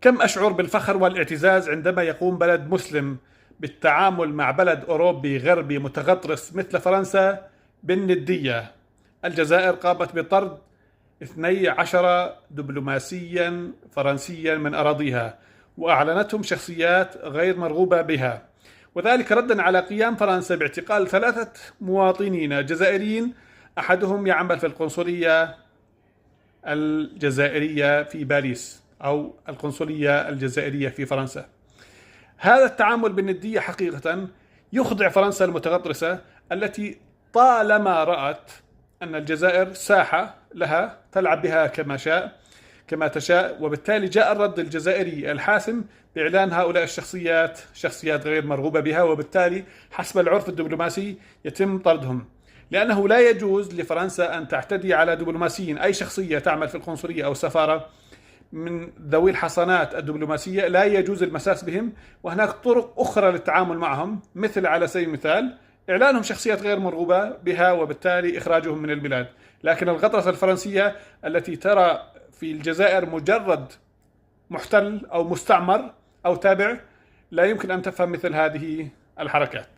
كم أشعر بالفخر والاعتزاز عندما يقوم بلد مسلم بالتعامل مع بلد أوروبي غربي متغطرس مثل فرنسا بالندية. الجزائر قامت بطرد 12 دبلوماسيا فرنسيا من أراضيها، وأعلنتهم شخصيات غير مرغوبة بها، وذلك ردا على قيام فرنسا باعتقال 3 مواطنين جزائريين، أحدهم يعمل في القنصلية الجزائرية في باريس أو القنصلية الجزائرية في فرنسا. هذا التعامل بالندية حقيقة يخضع فرنسا المتغطرسة التي طالما رأت أن الجزائر ساحة لها تلعب بها كما تشاء، وبالتالي جاء الرد الجزائري الحاسم بإعلان هؤلاء الشخصيات شخصيات غير مرغوبة بها، وبالتالي حسب العرف الدبلوماسي يتم طردهم، لأنه لا يجوز لفرنسا أن تعتدي على دبلوماسيين. أي شخصية تعمل في القنصلية أو السفارة من ذوي الحصانات الدبلوماسية لا يجوز المساس بهم، وهناك طرق أخرى للتعامل معهم، مثل على سبيل المثال إعلانهم شخصيات غير مرغوبة بها وبالتالي إخراجهم من البلاد. لكن الغطرسة الفرنسية التي ترى في الجزائر مجرد محتل أو مستعمر أو تابع لا يمكن أن تفهم مثل هذه الحركات.